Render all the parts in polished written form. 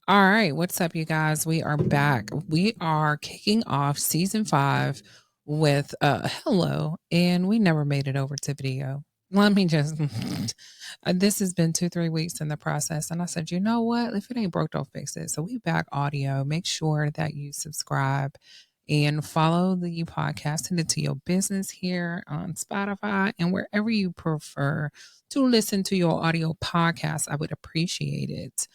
All right, what's up, you guys? We are back. We are kicking off season 5 with hello, and we never made it over to video. Let me just this has been 2-3 weeks in the process, and I said, you know what? If it ain't broke, don't fix it. So we back audio. Make sure that you subscribe and follow the podcast and into your business here on Spotify and wherever you prefer to listen to your audio podcast. I would appreciate it.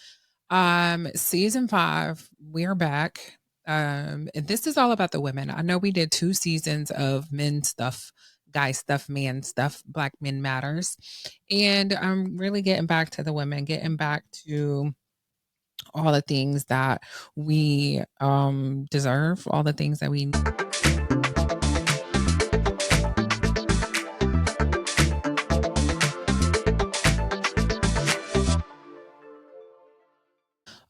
Season 5, we're back. And this is all about the women. I know we did 2 seasons of men stuff, guy stuff, man stuff, Black Men Matters. And I'm really getting back to the women, getting back to all the things that we deserve, all the things that we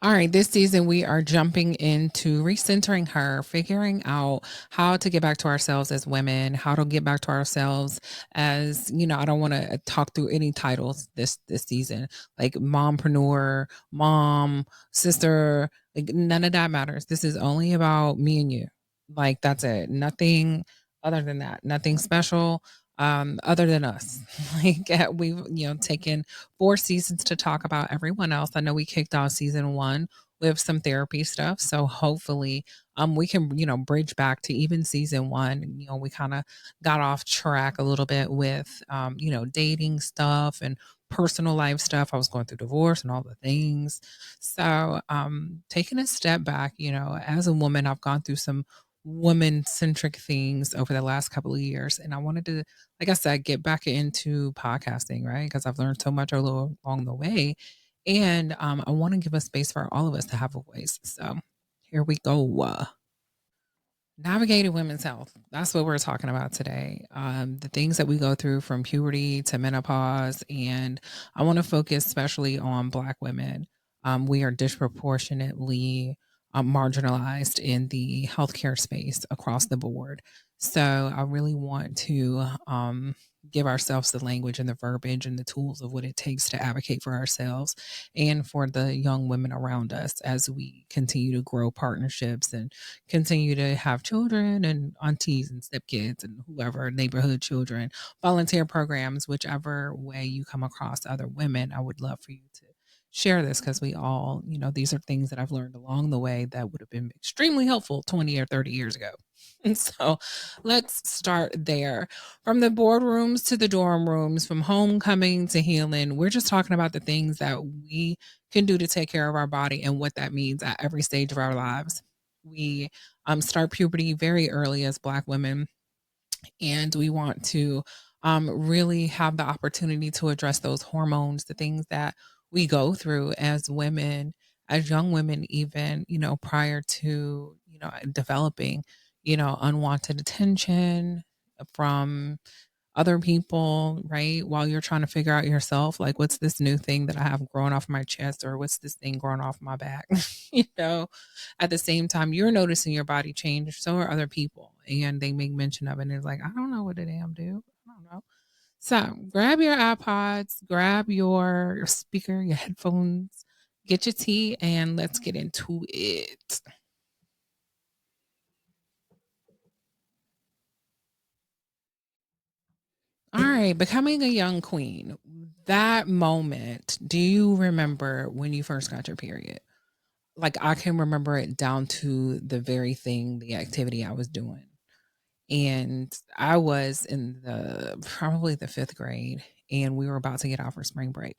All right, this season we are jumping into recentering her, figuring out how to get back to ourselves as women, how to get back to ourselves as, I don't want to talk through any titles this season, like mompreneur, mom, sister, like none of that matters. This is only about me and you. Like that's it. Nothing other than that. Nothing special other than us. Like we've, taken 4 seasons to talk about everyone else. I know we kicked off season 1 with some therapy stuff, so hopefully, we can, bridge back to even season 1. We kinda got off track a little bit with, dating stuff and personal life stuff. I was going through divorce and all the things. So, taking a step back, as a woman, I've gone through some woman-centric things over the last couple of years, and I wanted to, like I said, get back into podcasting, right? Because I've learned so much along the way. And I want to give a space for all of us to have a voice. So here we go. Navigating women's health. That's what we're talking about today. The things that we go through from puberty to menopause. And I want to focus especially on Black women. We are disproportionately marginalized in the healthcare space across the board. So I really want to give ourselves the language and the verbiage and the tools of what it takes to advocate for ourselves and for the young women around us as we continue to grow partnerships and continue to have children and aunties and stepkids and whoever, neighborhood children, volunteer programs, whichever way you come across other women. I would love for you to share this because we all, these are things that I've learned along the way that would have been extremely helpful 20 or 30 years ago. And so let's start there. From the boardrooms to the dorm rooms, from homecoming to healing, we're just talking about the things that we can do to take care of our body and what that means at every stage of our lives. We start puberty very early as Black women, and we want to really have the opportunity to address those hormones, the things that we go through as women, as young women, even, prior to, developing, unwanted attention from other people, right? While you're trying to figure out yourself, like, what's this new thing that I have growing off my chest, or what's this thing growing off my back? you know, at the same time, you're noticing your body change, so are other people. And they make mention of it. And it's like, I don't know what a damn do. I don't know. So grab your iPods, grab your speaker, your headphones, get your tea, and let's get into it. All right, becoming a young queen. That moment, do you remember when you first got your period? Like I can remember it down to the very thing, the activity I was doing. And I was in the probably the 5th grade and we were about to get out for spring break.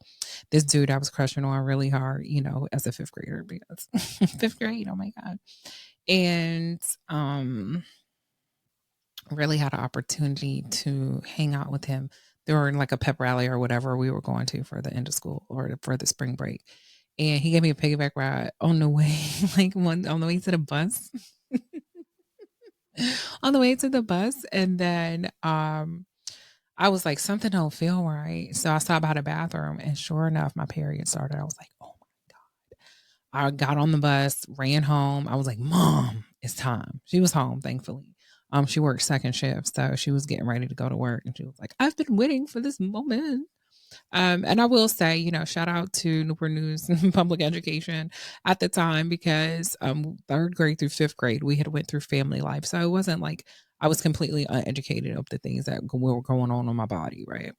This dude I was crushing on really hard, as a 5th grader because 5th grade, oh my God. And really had an opportunity to hang out with him during like a pep rally or whatever we were going to for the end of school or for the spring break. And he gave me a piggyback ride on the way, on the way to the bus. On the way to the bus. And then I was like, something don't feel right. So I stopped by the bathroom and sure enough, my period started. I was like, oh my God. I got on the bus, ran home. I was like, Mom, it's time. She was home, thankfully. She worked second shift, so she was getting ready to go to work, and she was like, I've been waiting for this moment. And I will say, shout out to Newport News Public Education at the time because third grade through fifth grade we had went through family life, so it wasn't like I was completely uneducated of the things that were going on in my body, right?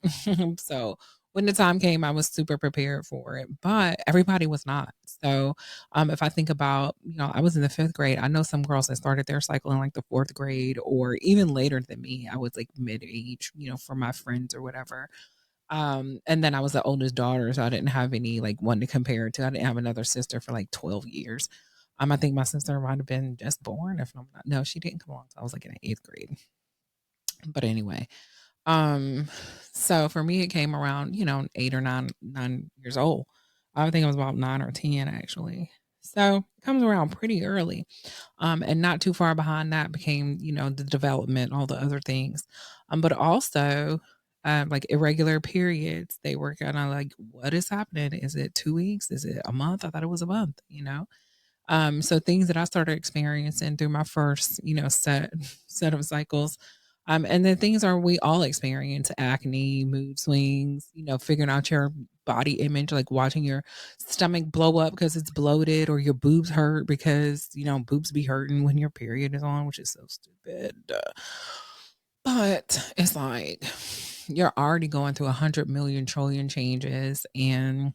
So when the time came, I was super prepared for it, but everybody was not. So if I think about, I was in the fifth grade. I know some girls that started their cycle in like the fourth grade or even later than me. I was like mid age, for my friends or whatever. And then I was the oldest daughter, so I didn't have any like one to compare it to. I didn't have another sister for like 12 years. I think my sister might have been just born, if I'm not. No, she didn't come along. So I was like in the eighth grade. But anyway, um, so for me, it came around, 8 or 9 years old. I think I was about 9 or 10 actually. So it comes around pretty early. And not too far behind that became, the development, all the other things. But also, like irregular periods, they were kind of like, what is happening? Is it 2 weeks? Is it a month? I thought it was a month. So things that I started experiencing through my first, set of cycles. And then things are we all experience acne, mood swings, figuring out your body image, like watching your stomach blow up because it's bloated or your boobs hurt because, boobs be hurting when your period is on, which is so stupid. But it's like you're already going through 100 million trillion changes and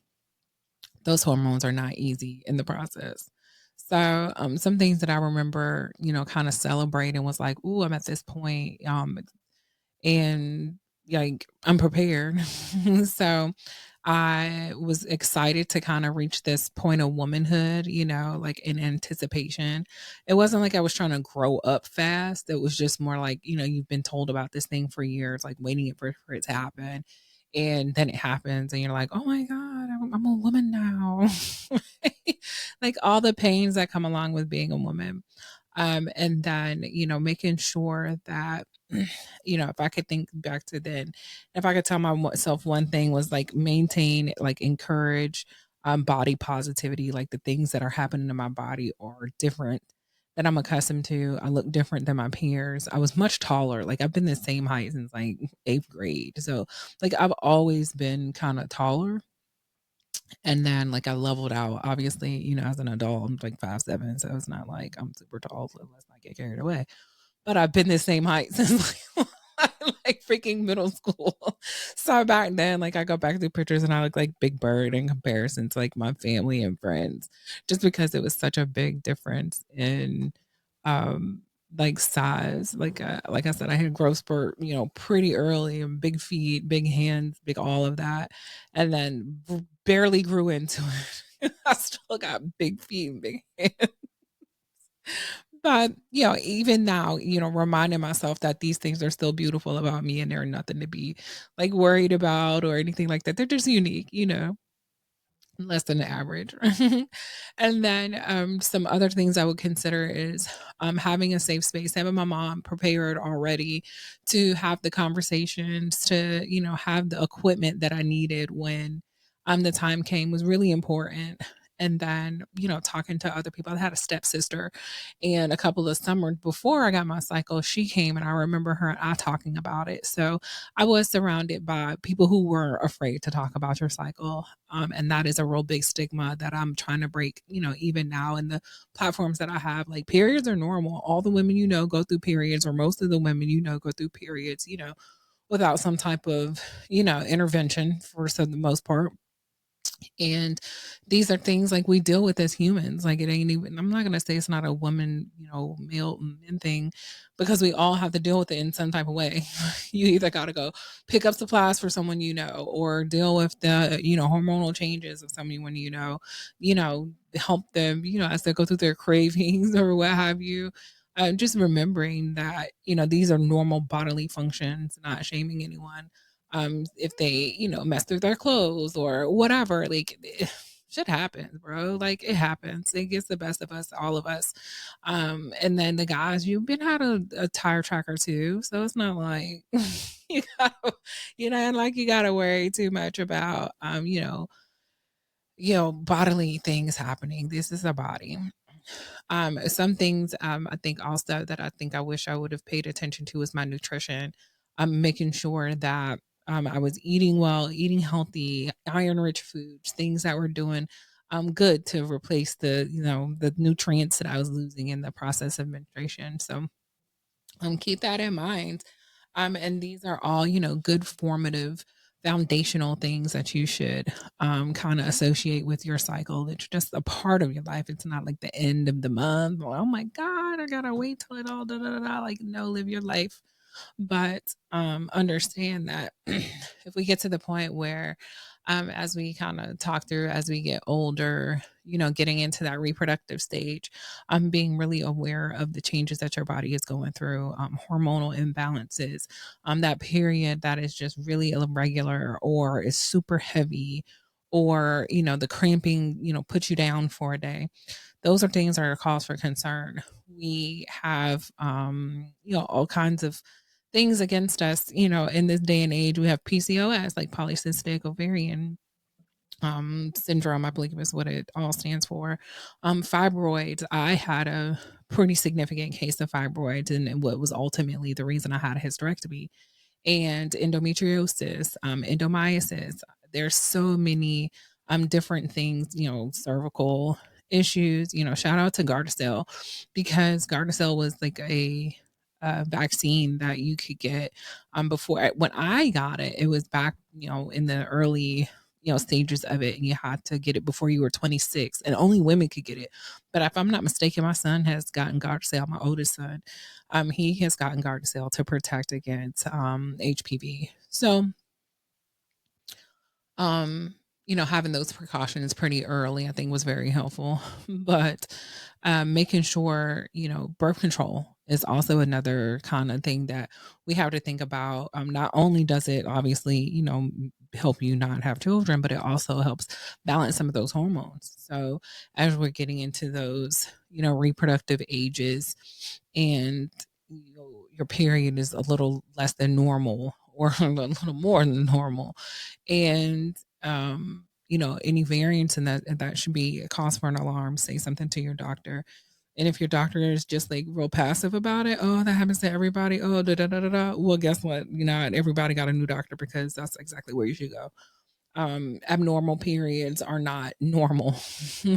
those hormones are not easy in the process. So, some things that I remember, kind of celebrating was like, "Ooh, I'm at this point, and like I'm prepared." So, I was excited to kind of reach this point of womanhood, like in anticipation. It wasn't like I was trying to grow up fast. It was just more like, you've been told about this thing for years, like waiting for it to happen. And then it happens, and you're like, oh my God, I'm a woman now. Like all the pains that come along with being a woman. And then, making sure that, if I could think back to then, if I could tell myself one thing was like maintain, like encourage body positivity, like the things that are happening in my body are different that I'm accustomed to. I look different than my peers. I was much taller. Like I've been the same height since like eighth grade. So like I've always been kind of taller. And then like I leveled out, obviously, as an adult, I'm like 5'7". So it's not like I'm super tall. So let's not get carried away. But I've been the same height since like freaking middle school. So back then, like I go back through pictures and I look like Big Bird in comparison to like my family and friends, just because it was such a big difference in um like size. Like I said, I had growth spurt, pretty early and big feet, big hands, big all of that. And then barely grew into it. I still got big feet and big hands. But, even now, reminding myself that these things are still beautiful about me and they're nothing to be like worried about or anything like that. They're just unique, less than the average. And then some other things I would consider is having a safe space, having my mom prepared already to have the conversations, to, have the equipment that I needed when the time came was really important. And then, talking to other people. I had a stepsister, and a couple of summers before I got my cycle, she came and I remember her and I talking about it. So I was surrounded by people who were afraid to talk about your cycle. And that is a real big stigma that I'm trying to break, even now in the platforms that I have. Like periods are normal. All the women go through periods, or most of the women go through periods, without some type of, intervention for the most part. And these are things like we deal with as humans. Like it ain't even, I'm not going to say it's not a woman, male men thing, because we all have to deal with it in some type of way. You either got to go pick up supplies for someone, or deal with the, hormonal changes of someone, help them, as they go through their cravings or what have you. Just remembering that, these are normal bodily functions, not shaming anyone if they, mess through their clothes or whatever, like shit happens, bro. Like it happens. It gets the best of us, all of us. And then the guys, you've been had a tire tracker too. So it's not like you gotta, and like you gotta worry too much about bodily things happening. This is a body. Some things I think also that I think I wish I would have paid attention to is my nutrition. I'm making sure that I was eating well, eating healthy, iron rich foods, things that were doing good to replace the nutrients that I was losing in the process of menstruation. So keep that in mind. And these are all, good formative foundational things that you should kind of associate with your cycle. It's just a part of your life. It's not like the end of the month. Oh my God, I gotta wait till it all da da da da. Like, no, live your life. But understand that if we get to the point where as we kind of talk through as we get older, getting into that reproductive stage, being really aware of the changes that your body is going through, hormonal imbalances, that period that is just really irregular or is super heavy, or the cramping puts you down for a day. Those are things that are a cause for concern. We have all kinds of things against us, in this day and age. We have PCOS, like polycystic ovarian syndrome, I believe is what it all stands for. Fibroids. I had a pretty significant case of fibroids, and what was ultimately the reason I had a hysterectomy, and endometriosis, endomyosis. There's so many different things, cervical issues. Shout out to Gardasil, because Gardasil was like a vaccine that you could get before. When I got it, it was back, in the early stages of it, and you had to get it before you were 26, and only women could get it. But if I'm not mistaken, my son has gotten Gardasil, my oldest son. He has gotten Gardasil to protect against HPV. So, um, having those precautions pretty early, I think was very helpful. But making sure, birth control is also another kind of thing that we have to think about. Not only does it obviously, help you not have children, but it also helps balance some of those hormones. So as we're getting into those, reproductive ages, and your period is a little less than normal or a little more than normal, and any variance in that should be a cause for an alarm. Say something to your doctor. And if your doctor is just like real passive about it, oh, that happens to everybody, oh, da da da da da, well, guess what, not everybody got a new doctor, because that's exactly where you should go. Abnormal periods are not normal,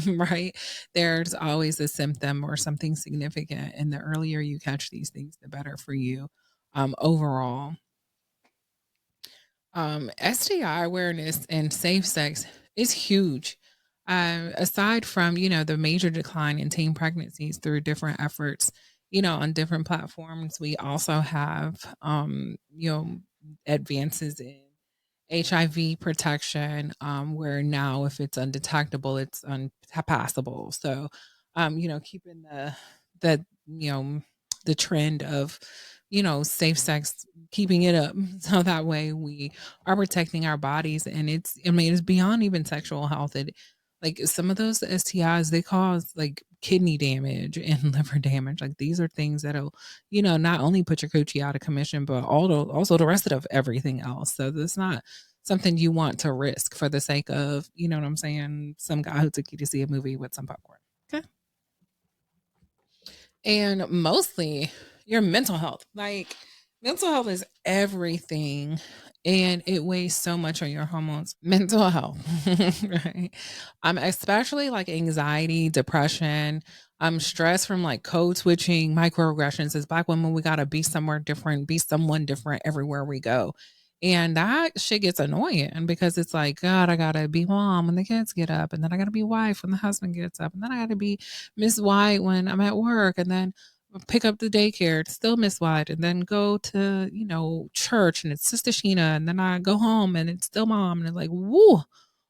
right? There's always a symptom or something significant, and the earlier you catch these things, the better for you overall. STI awareness and safe sex is huge. Aside from, the major decline in teen pregnancies through different efforts, on different platforms, we also have, advances in HIV protection, where now if it's undetectable, it's unpassable. So, keeping the the trend of safe sex, keeping it up, so that way we are protecting our bodies. And it's beyond even sexual health. It, like, some of those STIs, they cause like kidney damage and liver damage. Like, these are things that'll not only put your coochie out of commission, but also the rest of everything else. So that's not something you want to risk for the sake of, what I'm saying, some guy who took you to see a movie with some popcorn. Okay. And mostly your mental health. Like, mental health is everything, and it weighs so much on your hormones. Mental health, right? Especially like anxiety, depression, stress from like code switching, microaggressions. As Black women, we gotta be somewhere different, be someone different everywhere we go. And that shit gets annoying, because it's like, God, I gotta be mom when the kids get up, and then I gotta be wife when the husband gets up, and then I gotta be Miss White when I'm at work, and then pick up the daycare, it's still Miss White, and then go to, church, and it's Sister Sheena, and then I go home and it's still mom. And it's like, woo,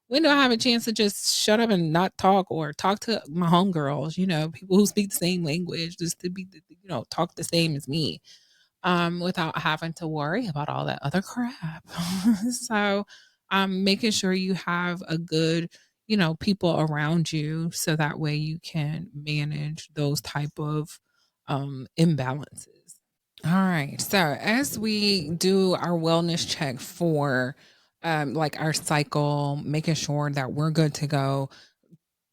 when do I have a chance to just shut up and not talk, or talk to my homegirls, people who speak the same language, just to be, talk the same as me, without having to worry about all that other crap. So, making sure you have a good, people around you, so that way you can manage those type of imbalances. All right. So as we do our wellness check for like our cycle, making sure that we're good to go,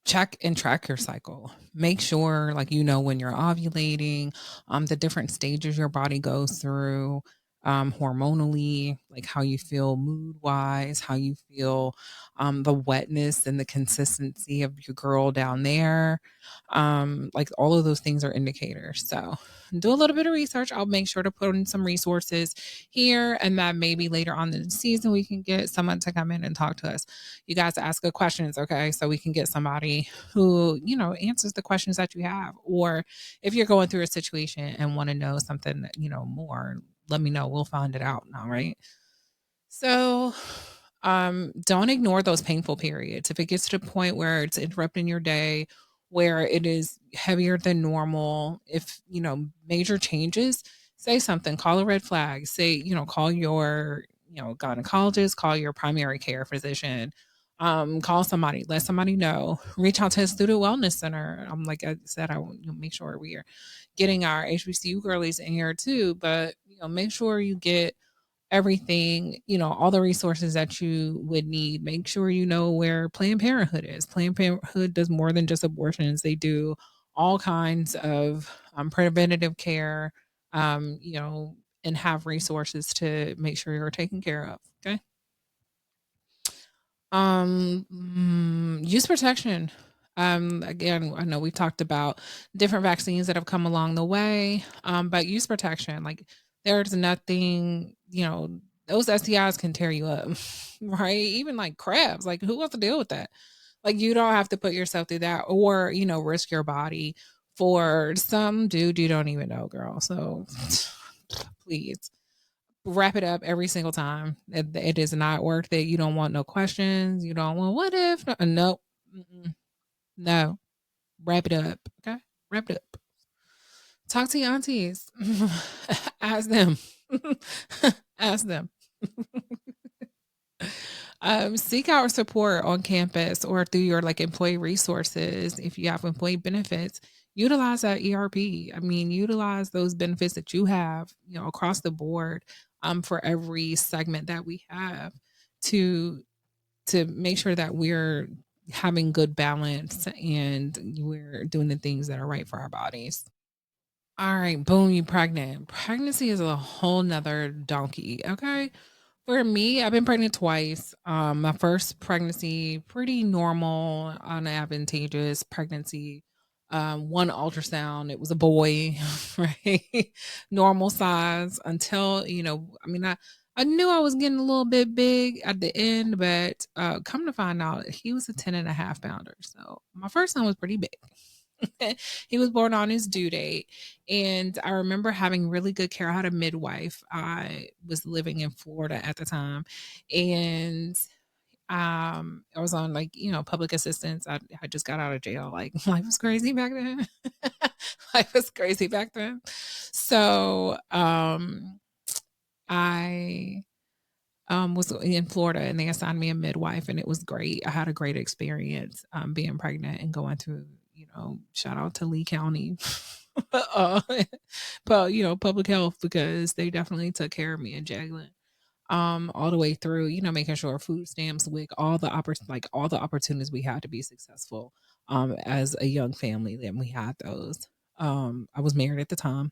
check and track your cycle. Make sure, like, when you're ovulating, the different stages your body goes through. hormonally, like how you feel mood wise, how you feel, the wetness and the consistency of your girl down there. Like all of those things are indicators. So do a little bit of research. I'll make sure to put in some resources here, and that maybe later on in the season we can get someone to come in and talk to us. You guys ask good questions, okay? So we can get somebody who, answers the questions that you have. Or if you're going through a situation and want to know something, more, let me know. We'll find it out. All right. So, don't ignore those painful periods. If it gets to the point where it's interrupting your day, where it is heavier than normal, if, major changes, say something, call a red flag, say, call your, gynecologist, call your primary care physician, call somebody, let somebody know, reach out to a student wellness center. Like I said, I want make sure we are getting our HBCU girlies in here too, but, make sure you get everything, all the resources that you would need. Make sure you know where Planned Parenthood is. Planned Parenthood does more than just abortions. They do all kinds of preventative care, and have resources to make sure you're taken care of. Okay. Use protection. Again, I know we talked about different vaccines that have come along the way, but use protection. Like there's nothing, those STIs can tear you up, right? Even like crabs. Like who wants to deal with that? Like you don't have to put yourself through that, or risk your body for some dude you don't even know, girl. So please wrap it up every single time. It is not worth it. You don't want no questions. You don't want what if. No, nope. No. Wrap it up. Okay. Wrap it up. Talk to your aunties. Ask them. Ask them. Seek out support on campus or through your like employee resources. If you have employee benefits, utilize that ERP. I mean, utilize those benefits that you have, across the board, for every segment that we have to make sure that we're having good balance and we're doing the things that are right for our bodies. All right, boom, you pregnant. Pregnancy is a whole nother donkey. Okay. For me, I've been pregnant twice. My first pregnancy, pretty normal, unadvantageous pregnancy. One ultrasound, it was a boy, right? Normal size until, I knew I was getting a little bit big at the end, but come to find out, he was a 10.5 pounder. So my first son was pretty big. He was born on his due date. And I remember having really good care. I had a midwife. I was living in Florida at the time. And I was on like, public assistance. I just got out of jail. Like life was crazy back then. Life was crazy back then. So I was in Florida and they assigned me a midwife and it was great. I had a great experience being pregnant and going through, shout out to Lee County. uh, but public health because they definitely took care of me in Jacqueline. All the way through, making sure food stamps, WIC, all the opportunities we had to be successful as a young family, then we had those. I was married at the time.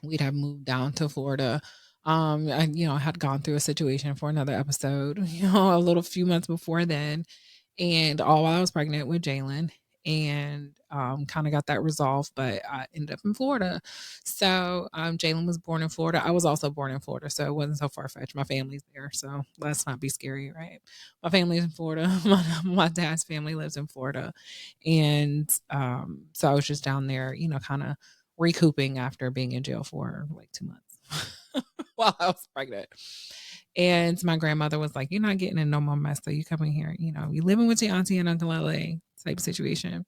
We'd have moved down to Florida. And I had gone through a situation for another episode, a little few months before then, and all while I was pregnant with Jalen, and kind of got that resolved, but I ended up in Florida. So Jalen was born in Florida. I was also born in Florida, so it wasn't so far fetched. My family's there, so let's not be scary, right? My family's in Florida. My dad's family lives in Florida, and so I was just down there, kind of recouping after being in jail for like 2 months while I was pregnant. And my grandmother was like, "You're not getting in no more mess. So you coming here, you living with your auntie and Uncle LA type situation."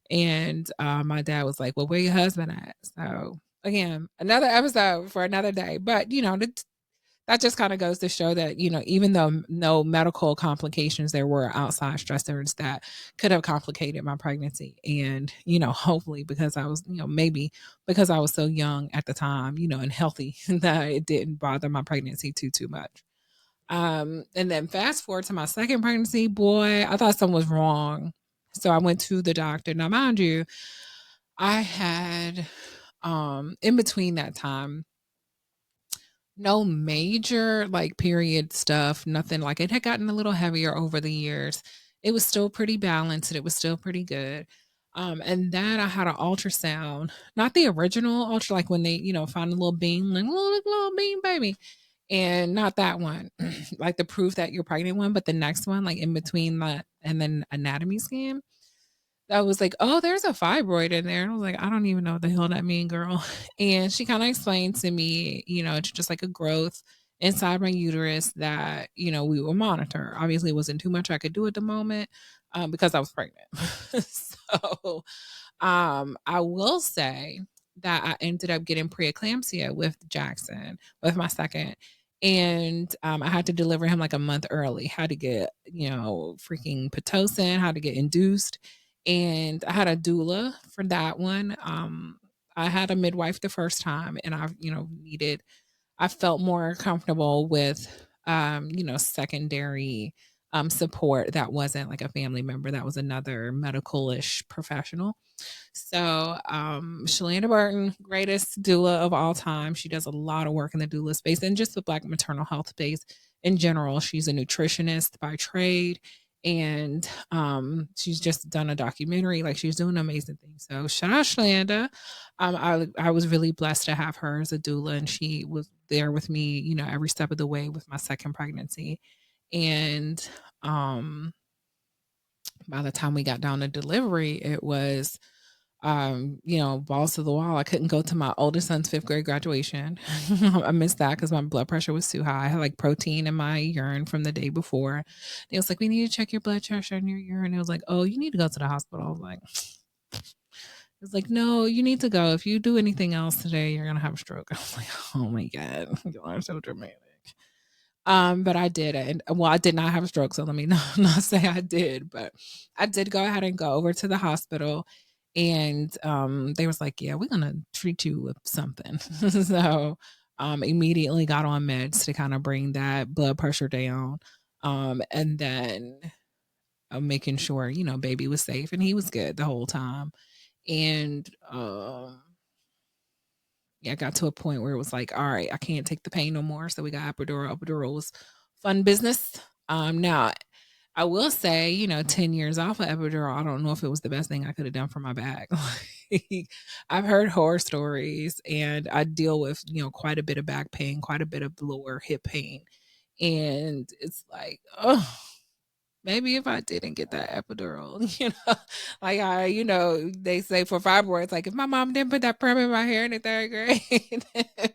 And my dad was like, "Well, where your husband at?" So again, another episode for another day. But that just kind of goes to show that, even though no medical complications, there were outside stressors that could have complicated my pregnancy. And, hopefully because I was, maybe because I was so young at the time, and healthy that it didn't bother my pregnancy too much. And then fast forward to my second pregnancy, boy, I thought something was wrong. So I went to the doctor. Now, mind you, I had, in between that time, No major, like, period stuff, nothing like it had gotten a little heavier over the years. It was still pretty balanced, and it was still pretty good. And then I had an ultrasound, not the original ultra, like, when they, find a little beam, like, "Oh, look, little beam baby," and not that one, like, the proof that you're pregnant one, but the next one, like, in between that and then anatomy scan. I was like, "Oh, there's a fibroid in there." And I was like, "I don't even know what the hell that mean, girl." And she kinda explained to me, it's just like a growth inside my uterus that, we will monitor. Obviously, it wasn't too much I could do at the moment, because I was pregnant. So, I will say that I ended up getting preeclampsia with Jackson, with my second, and, I had to deliver him, like, a month early, had to get, freaking Pitocin, had to get induced, and I had a doula for that one. I had a midwife the first time, and I felt more comfortable with, secondary, support that wasn't like a family member, that was another medical-ish professional. So, Shalanda Barton, greatest doula of all time. She does a lot of work in the doula space and just the Black maternal health space in general. She's a nutritionist by trade, and she's just done a documentary. Like, she's doing amazing things. So shout out Shalanda. I was really blessed to have her as a doula, and she was there with me, every step of the way with my second pregnancy. And um, by the time we got down to delivery, it was balls to the wall. I couldn't go to my oldest son's 5th grade graduation. I missed that because my blood pressure was too high. I had like protein in my urine from the day before. It was like, we need to check your blood pressure and your urine. It was like, oh, you need to go to the hospital. I was like, it's like, no, you need to go. If you do anything else today, you're gonna have a stroke. I was like, oh my God, you are so dramatic. But I did, and well, I did not have a stroke, so let me not say I did, but I did go ahead and go over to the hospital, and they was like, "Yeah, we're gonna treat you with something." So, immediately got on meds to kind of bring that blood pressure down, and then making sure baby was safe, and he was good the whole time, and yeah, I got to a point where it was like, all right, I can't take the pain no more. So we got epidural. Epidural was fun business. Now I will say, 10 years off of epidural, I don't know if it was the best thing I could have done for my back. Like, I've heard horror stories and I deal with, quite a bit of back pain, quite a bit of lower hip pain. And it's like, oh, maybe if I didn't get that epidural, like they say for fibroids, like if my mom didn't put that perm in my hair in the 3rd grade,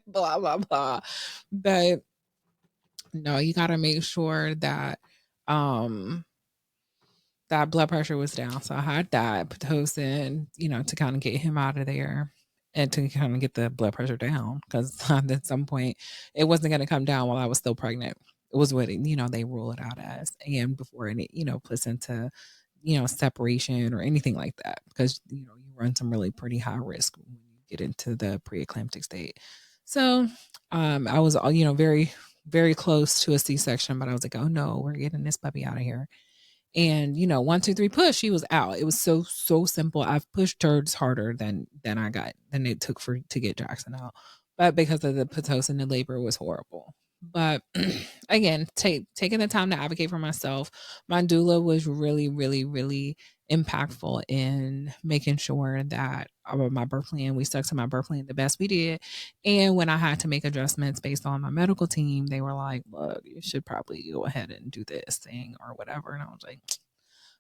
blah, blah, blah. But no, you gotta make sure that um that blood pressure was down. So I had that Pitocin, to kind of get him out of there and to kind of get the blood pressure down because at some point it wasn't going to come down while I was still pregnant. It was what they rule it out as, and before any puts into separation or anything like that because you run some really pretty high risk when you get into the preeclamptic state. So I was very very close to a C-section, but I was like, oh no, we're getting this puppy out of here. And 1, 2, 3 push, she was out. It was so simple. I've pushed turds harder than it took for to get Jackson out. But because of the Pitocin, the labor was horrible. But again, taking the time to advocate for myself, my doula was really, really, really impactful in making sure that my birth plan, we stuck to my birth plan the best we did. And when I had to make adjustments based on my medical team, they were like, look, you should probably go ahead and do this thing or whatever. And I was like,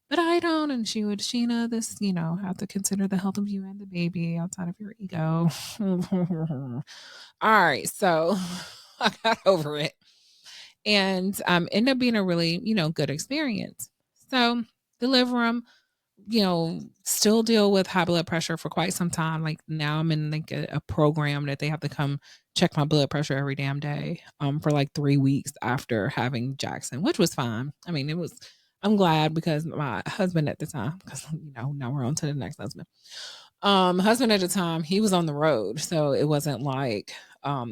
but I don't. And she would, Sheena, this, have to consider the health of you and the baby outside of your ego. All right. So I got over it and ended up being a really, good experience. So deliver them, still deal with high blood pressure for quite some time. Like now I'm in like a program that they have to come check my blood pressure every damn day for like 3 weeks after having Jackson, which was fine. I mean, I'm glad because my husband at the time, because now we're on to the next husband. Husband at the time, he was on the road. So it wasn't like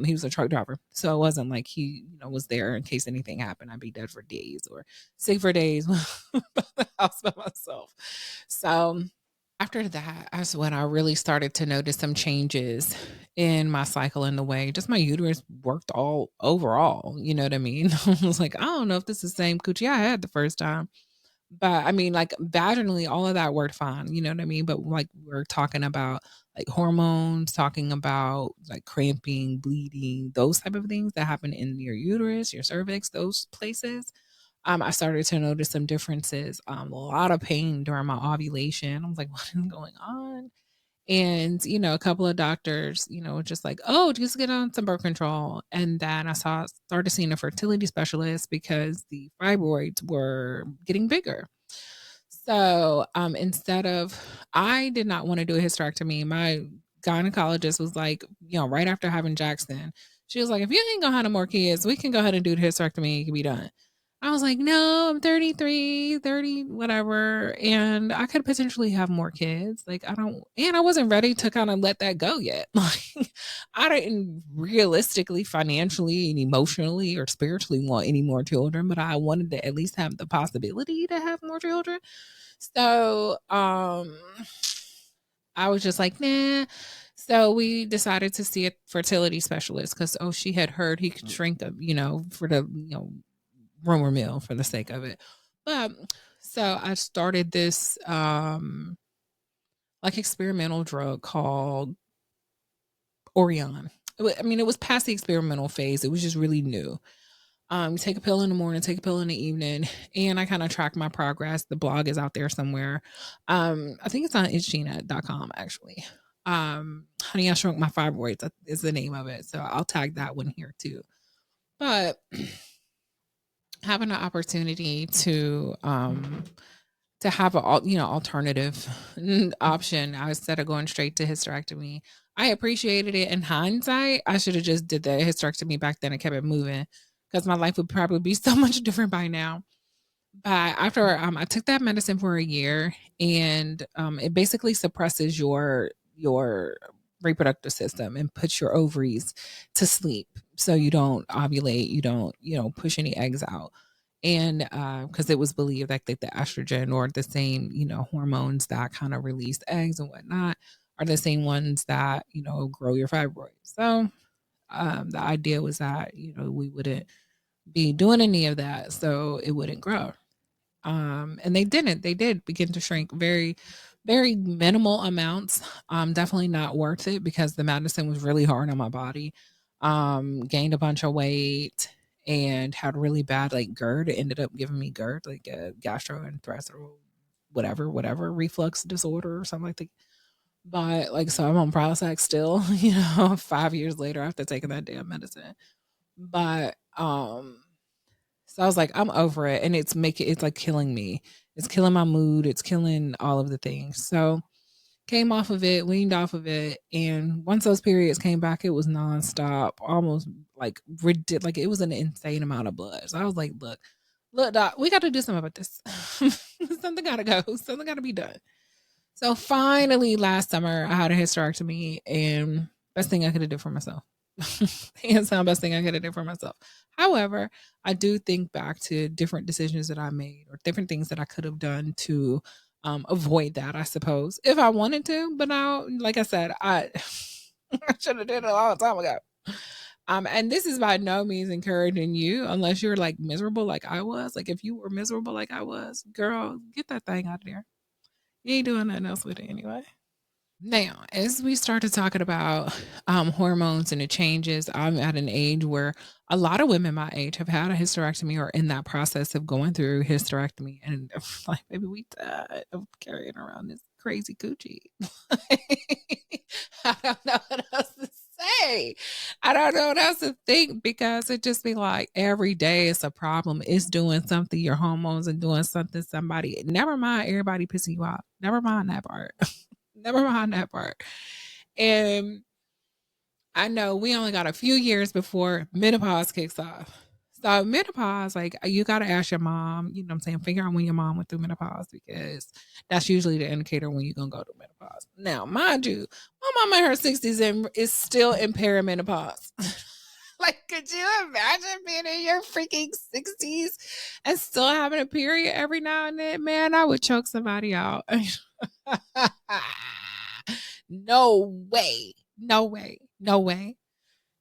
he was a truck driver. So it wasn't like he, was there in case anything happened. I'd be dead for days or sick for days by the house by myself. So after that, that's when I really started to notice some changes in my cycle in the way just my uterus worked all overall, you know what I mean? I was like, I don't know if this is the same coochie I had the first time. But I mean, like vaginally, all of that worked fine, you know what I mean? But like we're talking about like hormones, talking about like cramping, bleeding, those type of things that happen in your uterus, your cervix, those places. I started to notice some differences. A lot of pain during my ovulation. I was like, what is going on? And, a couple of doctors, just like, oh, just get on some birth control. And then started seeing a fertility specialist because the fibroids were getting bigger. So, instead of I did not wanna do a hysterectomy. My gynecologist was like, right after having Jackson, she was like, "If you ain't gonna have no more kids, we can go ahead and do the hysterectomy, it can be done." I was like, "No, I'm 33, 30, whatever, and I could potentially have more kids." Like, I wasn't ready to kinda let that go yet. Like, I didn't realistically, financially, and emotionally, or spiritually want any more children, but I wanted to at least have the possibility to have more children. So, I was just like, "Nah." So we decided to see a fertility specialist because, oh, she had heard he could shrink a, for the, rumor mill for the sake of it. But so I started this like experimental drug called Orion. I mean, it was past the experimental phase. It was just really new. Take a pill in the morning, take a pill in the evening, and I kind of track my progress. The blog is out there somewhere. I think it's on itchgina.com actually. Honey, I Shrunk My Fibroids is the name of it. So I'll tag that one here too. But having an opportunity to have a alternative option instead of going straight to hysterectomy, I appreciated it. In hindsight, I should have just did the hysterectomy back then and kept it moving because my life would probably be so much different by now. But after I took that medicine for a year, and it basically suppresses your reproductive system and puts your ovaries to sleep, so you don't ovulate, you don't push any eggs out. And because it was believed like that the estrogen or the same hormones that kind of release eggs and whatnot are the same ones that grow your fibroids. So the idea was that we wouldn't be doing any of that, so it wouldn't grow. And they didn't. They did begin to shrink very, very minimal amounts. Definitely not worth it because the medicine was really hard on my body. Gained a bunch of weight and had really bad like GERD. It ended up giving me GERD, like a gastrointestinal, whatever reflux disorder or something like that. But like, so I'm on Prozac still, 5 years later after taking that damn medicine. But so I was like, I'm over it. And it's like killing me. It's killing my mood. It's killing all of the things. So came off of it, weaned off of it. And once those periods came back, it was nonstop, almost like ridiculous. Like it was an insane amount of blood. So I was like, look, doc, we got to do something about this. Something got to go. Something got to be done. So finally last summer I had a hysterectomy, and best thing I could have did for myself. Hands down best thing I could have did for myself. However, I do think back to different decisions that I made or different things that I could have done to avoid that, I suppose, if I wanted to. But now, like I said, I I should have did it a long time ago. And this is by no means encouraging you unless you're like miserable like I was. Like if you were miserable like I was, girl, get that thing out of there. You ain't doing nothing else with it anyway. Now, as we started talking about hormones and the changes, I'm at an age where a lot of women my age have had a hysterectomy or in that process of going through hysterectomy. And like, baby, we died of carrying around this crazy coochie. I don't know what else to say. I don't know what else to think because it just be like every day it's a problem. It's doing something, your hormones are doing something, somebody, never mind everybody pissing you off. Never mind that part. Never mind that part. And I know we only got a few years before menopause kicks off. So menopause, like you gotta ask your mom, you know what I'm saying, figure out when your mom went through menopause because that's usually the indicator when you're gonna go through menopause. Now, mind you, my mom in her 60s and is still in perimenopause. Like, could you imagine being in your freaking 60s and still having a period every now and then? Man, I would choke somebody out. No way. No way. No way.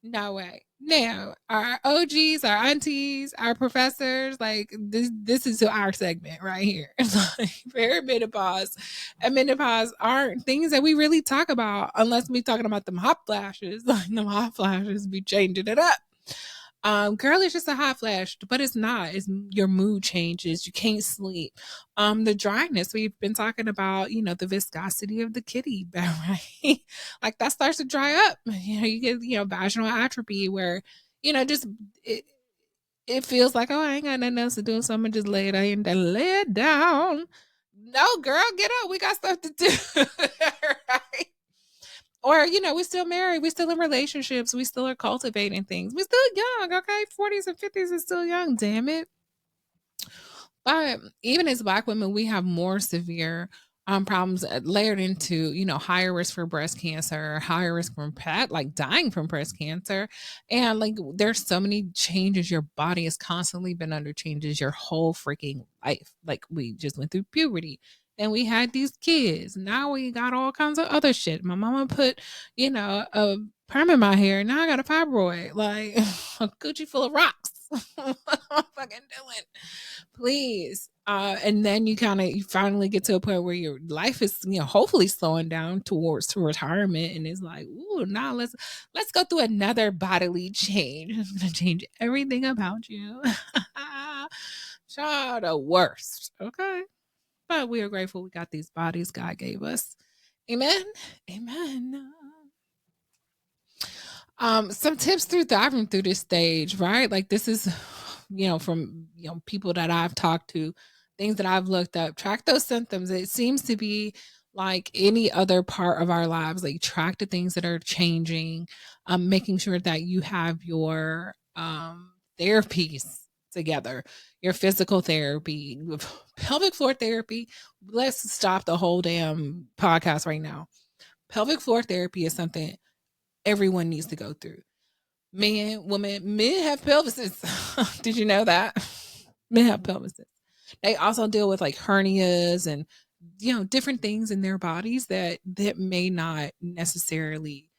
No way. Now, our OGs, our aunties, our professors, like this is our segment right here. Like perimenopause and menopause aren't things that we really talk about unless we talking about them hot flashes. Like them hot flashes be changing it up. Girl, it's just a hot flash, but it's not. It's your mood changes. You can't sleep. The dryness we've been talking about. The viscosity of the kitty, right? Like that starts to dry up. You get vaginal atrophy where just it. It feels like, oh, I ain't got nothing else to do, so I'm gonna just lay it in and lay it down. No, girl, get up. We got stuff to do. Right? Or, we're still married, we still in relationships, we still are cultivating things. We're still young, okay? 40s and 50s is still young, damn it. But even as Black women, we have more severe problems layered into, higher risk for breast cancer, higher risk from like dying from breast cancer. And like, there's so many changes. Your body has constantly been under changes your whole freaking life. Like, we just went through puberty. And we had these kids. Now we got all kinds of other shit. My mama put, a perm in my hair. Now I got a fibroid. Like a Gucci full of rocks. What am I fucking doing? Please. And then you finally get to a point where your life is, hopefully slowing down towards retirement. And it's like, ooh, now let's go through another bodily change. It's gonna change everything about you. Child, the worst. Okay. But we are grateful we got these bodies God gave us. Amen. Amen. Some tips through diving through this stage, right? Like this is, from people that I've talked to, things that I've looked up. Track those symptoms. It seems to be like any other part of our lives. Like track the things that are changing. Making sure that you have your therapies together, your physical therapy, pelvic floor therapy. Let's stop the whole damn podcast right now. Pelvic floor therapy is something everyone needs to go through. Men, women, men have pelvises. Did you know that? Men have pelvises. They also deal with like hernias and different things in their bodies that may not necessarily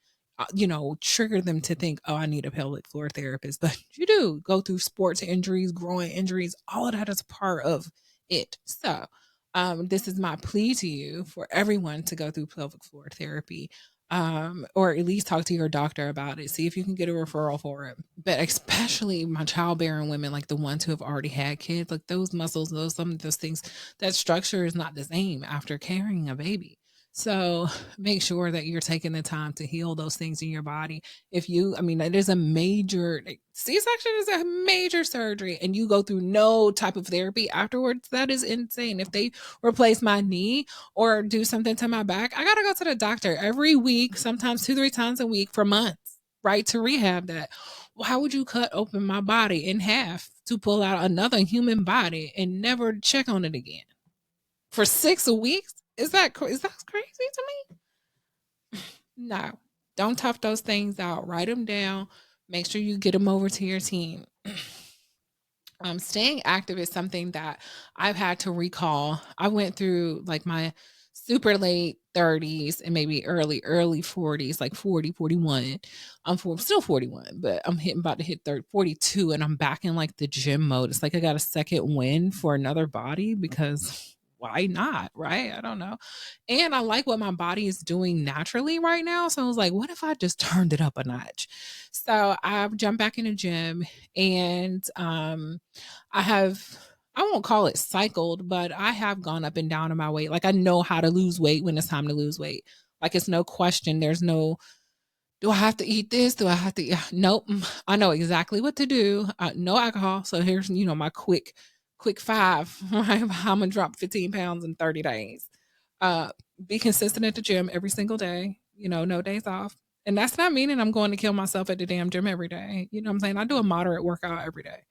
trigger them to think, oh, I need a pelvic floor therapist. But you do go through sports injuries, growing injuries, all of that is part of it. So this is my plea to you for everyone to go through pelvic floor therapy, or at least talk to your doctor about it. See if you can get a referral for it. But especially my childbearing women, like the ones who have already had kids, like those muscles, some of those things, that structure is not the same after carrying a baby. So make sure that you're taking the time to heal those things in your body. It is a major C-section is a major surgery, and you go through no type of therapy afterwards. That is insane. If they replace my knee or do something to my back, I gotta go to the doctor every week, sometimes 2-3 times a week for months, right? To rehab that. Why would you cut open my body in half to pull out another human body and never check on it again for 6 weeks? Is that crazy to me? No. Don't tough those things out. Write them down. Make sure you get them over to your team. Staying active is something that I've had to recall. I went through like my super late 30s and maybe early 40s, like 40, 41. I'm still 41, but I'm about to hit 42, and I'm back in like the gym mode. It's like I got a second win for another body because why not? Right? I don't know. And I like what my body is doing naturally right now. So I was like, what if I just turned it up a notch? So I've jumped back in the gym, and I won't call it cycled, but I have gone up and down in my weight. Like I know how to lose weight when it's time to lose weight. Like it's no question. There's no, do I have to eat this? Do I have to? Nope. I know exactly what to do. No alcohol. So here's, my quick five. Right? I'm going to drop 15 pounds in 30 days. Be consistent at the gym every single day, no days off. And that's not meaning I'm going to kill myself at the damn gym every day. You know what I'm saying? I do a moderate workout every day.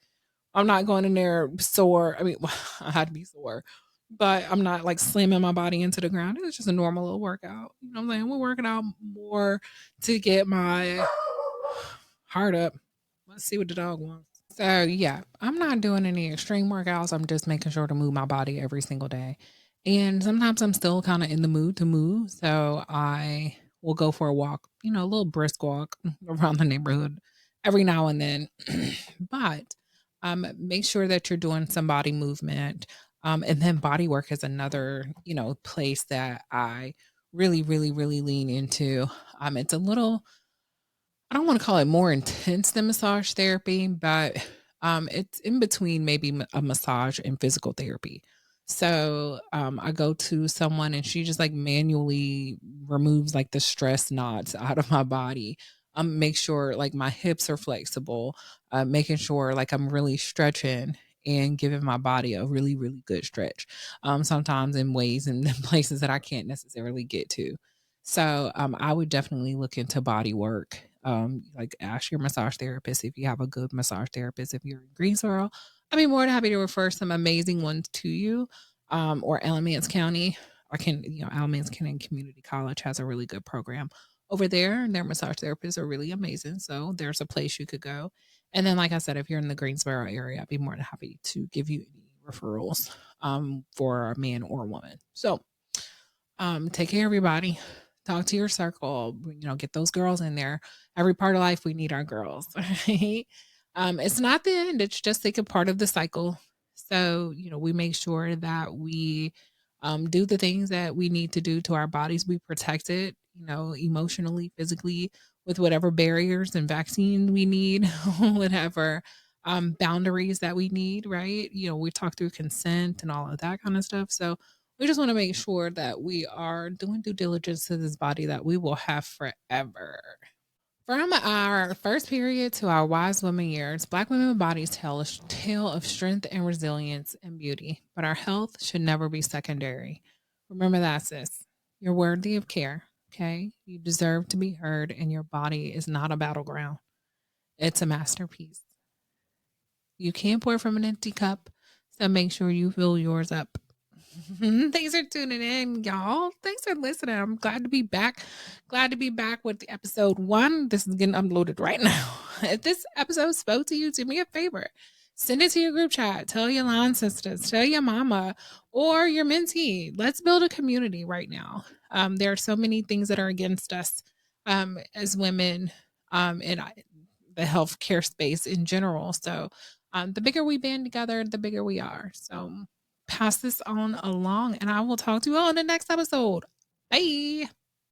I'm not going in there sore. I mean, I had to be sore, but I'm not like slamming my body into the ground. It's just a normal little workout. You know what I'm saying? We're working out more to get my heart up. Let's see what the dog wants. So yeah, I'm not doing any extreme workouts. I'm just making sure to move my body every single day. And sometimes I'm still kind of in the mood to move. So I we'll go for a walk, a little brisk walk around the neighborhood every now and then. But make sure that you're doing some body movement. And then body work is another, place that I really, really, really lean into. It's a little, I don't want to call it more intense than massage therapy, but it's in between maybe a massage and physical therapy. So I go to someone and she just like manually removes like the stress knots out of my body. Make sure like my hips are flexible, making sure like I'm really stretching and giving my body a really, really good stretch. Sometimes in ways and places that I can't necessarily get to. So I would definitely look into body work. Like ask your massage therapist if you have a good massage therapist. If you're in Greensboro, I'd be more than happy to refer some amazing ones to you. Or Alamance County. Alamance County Community College has a really good program over there, and their massage therapists are really amazing. So there's a place you could go. And then, like I said, if you're in the Greensboro area, I'd be more than happy to give you any referrals for a man or a woman. So take care, everybody. Talk to your circle. Get those girls in there. Every part of life, we need our girls. Right? It's not the end. It's just like a part of the cycle. So we make sure that we do the things that we need to do to our bodies. We protect it. Emotionally, physically, with whatever barriers and vaccines we need, whatever boundaries that we need. Right? We talk through consent and all of that kind of stuff. So we just want to make sure that we are doing due diligence to this body that we will have forever. From our first period to our wise women years, Black women bodies tell a tale of strength and resilience and beauty, but our health should never be secondary. Remember that, sis. You're worthy of care, okay? You deserve to be heard, and your body is not a battleground. It's a masterpiece. You can't pour from an empty cup, so make sure you fill yours up. Thanks for tuning in, y'all. Thanks for listening. I'm glad to be back. Glad to be back with the episode 1. This is getting uploaded right now. If this episode spoke to you, do me a favor. Send it to your group chat. Tell your line sisters. Tell your mama or your mentee. Let's build a community right now. There are so many things that are against us as women in the healthcare space in general. So the bigger we band together, the bigger we are. So pass this on along, and I will talk to you all in the next episode. Bye.